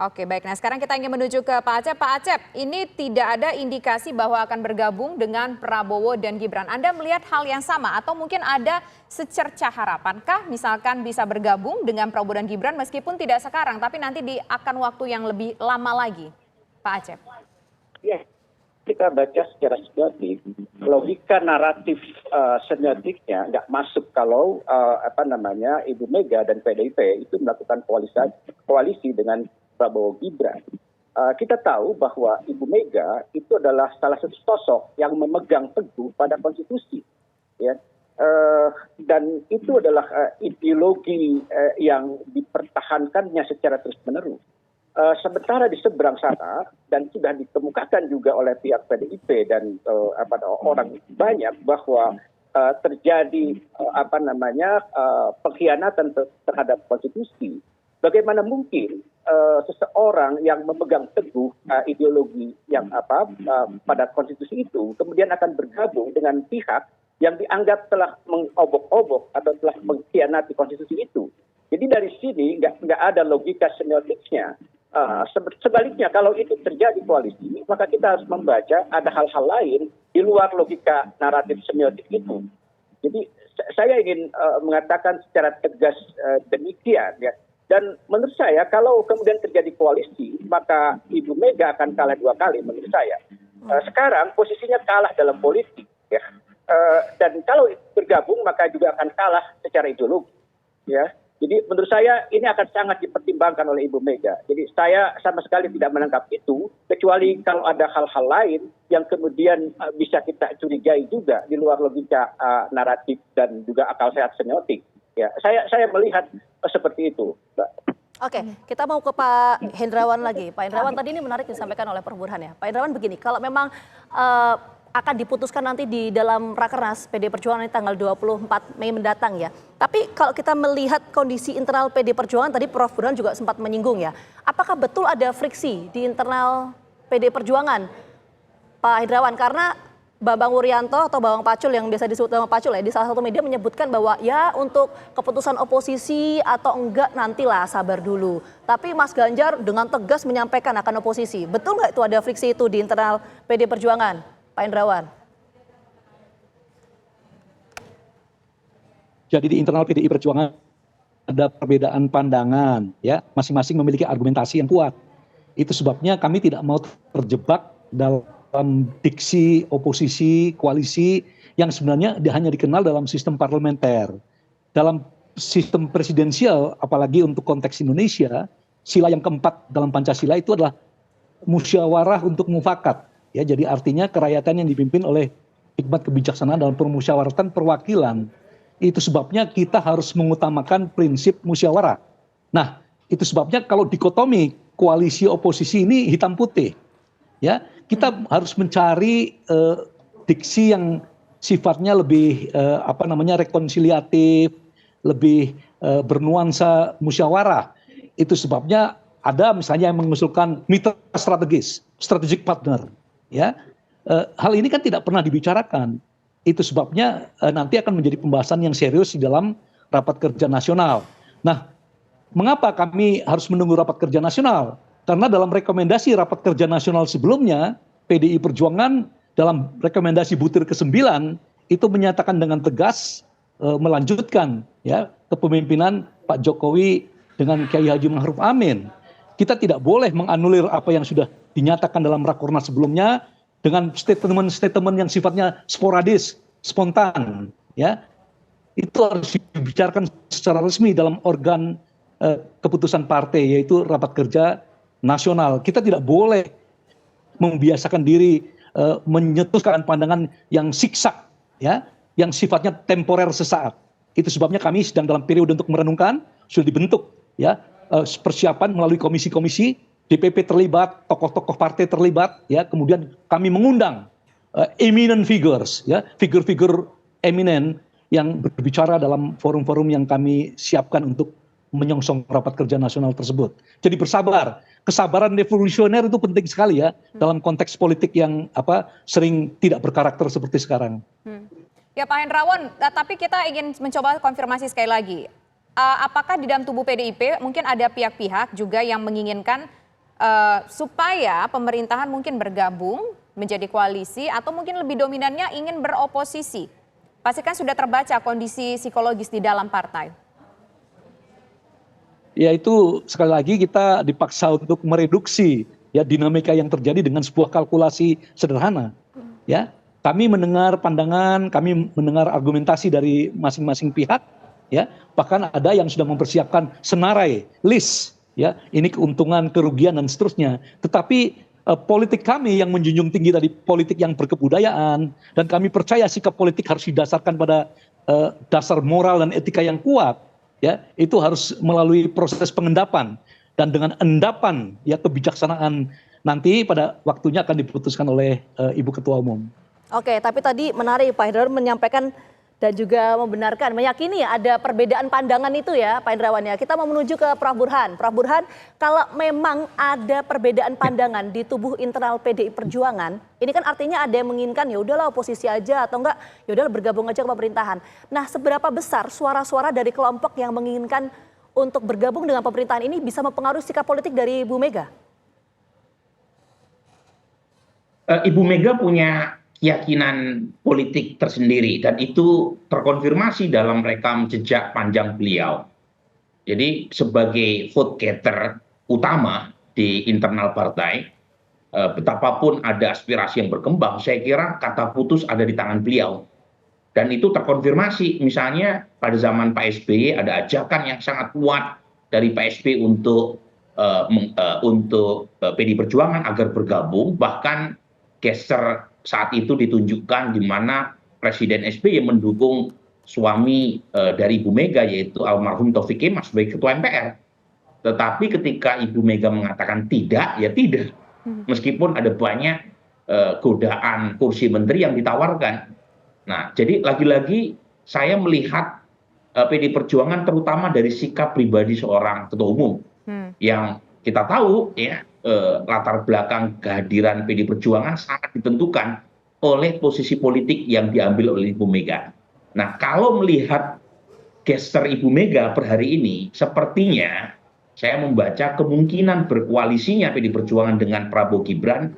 Oke, baik. Nah, sekarang kita ingin menuju ke Pak Acep. Pak Acep, ini tidak ada indikasi bahwa akan bergabung dengan Prabowo dan Gibran. Anda melihat hal yang sama atau mungkin ada secerca harapankah misalkan bisa bergabung dengan Prabowo dan Gibran meskipun tidak sekarang, tapi nanti di akan waktu yang lebih lama lagi, Pak Acep? Ya, kita baca secara semiotik, logika naratif semiotiknya nggak masuk kalau Ibu Mega dan PDIP itu melakukan koalisi dengan Prabowo Gibran. Kita tahu bahwa Ibu Mega itu adalah salah satu sosok yang memegang teguh pada konstitusi, ya. Dan itu adalah ideologi yang dipertahankannya secara terus-menerus. Sementara di seberang sana dan sudah dikemukakan juga oleh pihak PDIP dan orang banyak bahwa terjadi pengkhianatan terhadap konstitusi. Bagaimana mungkin seseorang yang memegang teguh ideologi yang pada konstitusi itu kemudian akan bergabung dengan pihak yang dianggap telah mengobok-obok atau telah mengkhianati konstitusi itu. Jadi dari sini nggak ada logika semiotiknya. Sebaliknya kalau itu terjadi koalisi, maka kita harus membaca ada hal-hal lain di luar logika naratif semiotik itu. Jadi saya ingin mengatakan secara tegas demikian, ya. Dan menurut saya kalau kemudian terjadi koalisi, maka Ibu Mega akan kalah 2 kali menurut saya. Sekarang posisinya kalah dalam politik, ya. Dan kalau bergabung maka juga akan kalah secara ideologi, ya. Jadi menurut saya ini akan sangat dipertimbangkan oleh Ibu Mega. Jadi saya sama sekali tidak menangkap itu, kecuali kalau ada hal-hal lain yang kemudian bisa kita curigai juga di luar logika naratif dan juga akal sehat semiotik. Ya, saya melihat seperti itu, Mbak. Oke, kita mau ke Pak Hendrawan lagi. Pak Hendrawan, tadi ini menarik disampaikan oleh Prof. Burhan ya. Pak Hendrawan begini, kalau memang akan diputuskan nanti di dalam Rakernas PD Perjuangan ini tanggal 24 Mei mendatang ya. Tapi kalau kita melihat kondisi internal PD Perjuangan, tadi Prof. Burhan juga sempat menyinggung ya. Apakah betul ada friksi di internal PD Perjuangan, Pak Hendrawan? Karena Bambang Wuryanto atau Bambang Pacul yang biasa disebut Bambang Pacul ya, di salah satu media menyebutkan bahwa ya untuk keputusan oposisi atau enggak nantilah sabar dulu. Tapi Mas Ganjar dengan tegas menyampaikan akan oposisi. Betul nggak itu ada friksi itu di internal PD Perjuangan, Pak Hendrawan? Jadi di internal PDI Perjuangan ada perbedaan pandangan, ya, masing-masing memiliki argumentasi yang kuat. Itu sebabnya kami tidak mau terjebak dalam diksi oposisi, koalisi yang sebenarnya hanya dikenal dalam sistem parlementer. Dalam sistem presidensial, apalagi untuk konteks Indonesia, sila yang keempat dalam Pancasila itu adalah musyawarah untuk mufakat. Ya, jadi artinya kerakyatan yang dipimpin oleh hikmat kebijaksanaan dalam permusyawaratan perwakilan. Itu sebabnya kita harus mengutamakan prinsip musyawarah. Nah, itu sebabnya kalau dikotomi koalisi oposisi ini hitam putih, ya. Kita harus mencari diksi yang sifatnya lebih rekonsiliatif, lebih bernuansa musyawarah. Itu sebabnya ada misalnya yang mengusulkan mitra strategis, strategic partner, ya. Hal ini kan tidak pernah dibicarakan. Itu sebabnya nanti akan menjadi pembahasan yang serius di dalam rapat kerja nasional. Nah, mengapa kami harus menunggu rapat kerja nasional? Karena dalam rekomendasi rapat kerja nasional sebelumnya, PDI Perjuangan dalam rekomendasi butir ke-9 itu menyatakan dengan tegas melanjutkan ya kepemimpinan Pak Jokowi dengan Kiai Haji Ma'ruf Amin. Kita tidak boleh menganulir apa yang sudah dinyatakan dalam rakornas sebelumnya dengan statement-statement yang sifatnya sporadis, spontan, ya. Itu harus dibicarakan secara resmi dalam organ keputusan partai, yaitu rapat kerja nasional. Kita tidak boleh membiasakan diri menyetuskan pandangan yang siksak, ya, yang sifatnya temporer sesaat. Itu sebabnya kami sedang dalam periode untuk merenungkan, sudah dibentuk, ya, persiapan melalui komisi-komisi, DPP terlibat, tokoh-tokoh partai terlibat, ya, kemudian kami mengundang eminent figures, ya, figur-figur eminent yang berbicara dalam forum-forum yang kami siapkan untuk menyongsong rapat kerja nasional tersebut. Jadi bersabar, kesabaran revolusioner itu penting sekali ya dalam konteks politik yang sering tidak berkarakter seperti sekarang. Ya Pak Hendrawan, tapi kita ingin mencoba konfirmasi sekali lagi. Apakah di dalam tubuh PDIP mungkin ada pihak-pihak juga yang menginginkan supaya pemerintahan mungkin bergabung menjadi koalisi atau mungkin lebih dominannya ingin beroposisi? Pastikan sudah terbaca kondisi psikologis di dalam partai. Ya itu sekali lagi kita dipaksa untuk mereduksi ya dinamika yang terjadi dengan sebuah kalkulasi sederhana. Ya, kami mendengar pandangan, kami mendengar argumentasi dari masing-masing pihak. Ya, bahkan ada yang sudah mempersiapkan senarai, list. Ya, ini keuntungan, kerugian dan seterusnya. Tetapi politik kami yang menjunjung tinggi dari politik yang berkebudayaan dan kami percaya sikap politik harus didasarkan pada dasar moral dan etika yang kuat. Ya, itu harus melalui proses pengendapan dan dengan endapan ya kebijaksanaan nanti pada waktunya akan diputuskan oleh Ibu Ketua Umum. Oke, tapi tadi menarik Pak Hendrawan menyampaikan dan juga membenarkan, meyakini ada perbedaan pandangan itu ya Pak Hendrawan ya. Kita mau menuju ke Prof. Burhan. Prof. Burhan, kalau memang ada perbedaan pandangan di tubuh internal PDI Perjuangan, ini kan artinya ada yang menginginkan ya udahlah oposisi aja atau enggak ya udahlah bergabung aja ke pemerintahan. Nah, seberapa besar suara-suara dari kelompok yang menginginkan untuk bergabung dengan pemerintahan ini bisa mempengaruhi sikap politik dari Bu Mega? Ibu Mega punya keyakinan politik tersendiri dan itu terkonfirmasi dalam rekam jejak panjang beliau. Jadi sebagai vote getter utama di internal partai, betapapun ada aspirasi yang berkembang, saya kira kata putus ada di tangan beliau. Dan itu terkonfirmasi, misalnya pada zaman Pak SBY ada ajakan yang sangat kuat dari Pak SBY untuk PDI Perjuangan agar bergabung, bahkan gesture saat itu ditunjukkan di mana Presiden SBY mendukung suami dari Ibu Mega yaitu almarhum Taufik Kemas sebagai Ketua MPR. Tetapi ketika Ibu Mega mengatakan tidak, ya tidak. Meskipun ada banyak godaan kursi menteri yang ditawarkan. Nah, jadi lagi-lagi saya melihat PDI Perjuangan terutama dari sikap pribadi seorang Ketua Umum yang kita tahu ya latar belakang kehadiran PDI Perjuangan sangat ditentukan oleh posisi politik yang diambil oleh Ibu Mega. Nah, kalau melihat gesture Ibu Mega per hari ini, sepertinya saya membaca kemungkinan berkoalisinya PDI Perjuangan dengan Prabowo Gibran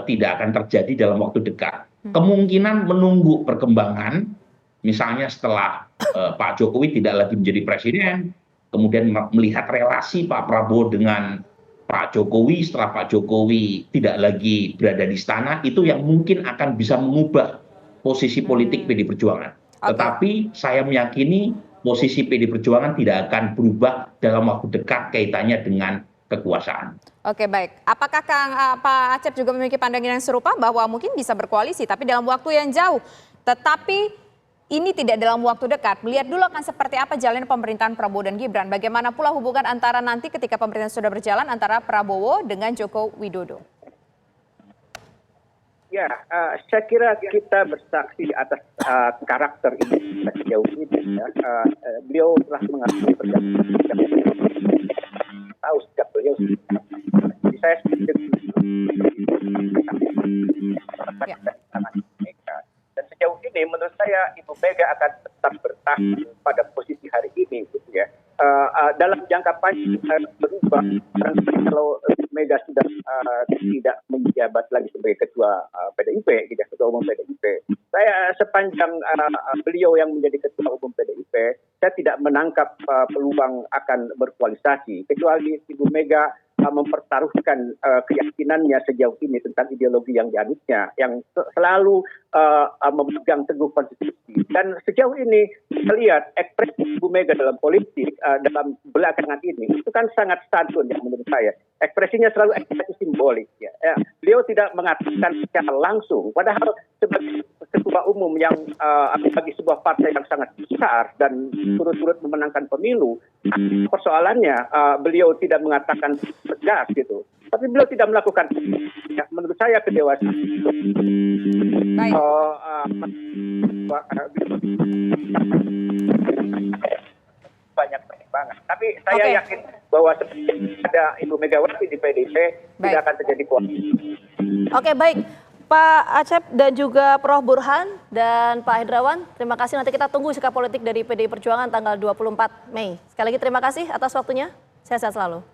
tidak akan terjadi dalam waktu dekat. Kemungkinan menunggu perkembangan, misalnya setelah Pak Jokowi tidak lagi menjadi presiden, kemudian melihat relasi Pak Prabowo dengan Pak Jokowi setelah Pak Jokowi tidak lagi berada di istana, itu yang mungkin akan bisa mengubah posisi politik PDI Perjuangan. Tetapi saya meyakini posisi PDI Perjuangan tidak akan berubah dalam waktu dekat kaitannya dengan kekuasaan. Oke, baik. Apakah Pak Acep juga memiliki pandangan yang serupa bahwa mungkin bisa berkoalisi tapi dalam waktu yang jauh, tetapi ini tidak dalam waktu dekat? Melihat dulu akan seperti apa jalan pemerintahan Prabowo dan Gibran. Bagaimana pula hubungan antara nanti ketika pemerintahan sudah berjalan antara Prabowo dengan Joko Widodo? Ya, saya kira kita bersaksi atas karakter ini sejauh ini. Ya. Beliau telah mengakui perjalanan tahu sejak beliau. Jadi saya dan sejauh ini menurut saya Ibu Mega akan tetap bertahan pada posisi hari ini, gitu ya. Dalam jangka panjang berubah, kalau Mega sudah tidak menjabat lagi sebagai ketua PDIP, gitu, ketua umum PDIP. Saya sepanjang beliau yang menjadi ketua umum PDIP, saya tidak menangkap peluang akan berkoalisasi, kecuali Ibu Mega mempertaruhkan keyakinannya sejauh ini tentang ideologi yang dianutnya, yang selalu memegang teguh konstitusi. Dan sejauh ini melihat ekspresi Ibu Mega dalam politik dalam belakangan ini itu kan sangat santun ya menurut saya. Ekspresinya selalu ekspresi simbolik. Ya. Beliau tidak mengatakan secara langsung, padahal sebagai ketua umum yang bagi sebuah partai yang sangat besar dan turut-turut memenangkan pemilu, persoalannya beliau tidak mengatakan tegas gitu. Tapi beliau tidak melakukan, ya, menurut saya kedewasaan. Baik. Banyak pertimbangan. Tapi saya yakin bahwa ada Ibu Megawati di PDIP tidak akan terjadi koalisi. Oke, baik. Pak Acep dan juga Prof. Burhan dan Pak Hendrawan, terima kasih. Nanti kita tunggu sikap politik dari PDI Perjuangan tanggal 24 Mei. Sekali lagi terima kasih atas waktunya. Sehat-sehat selalu.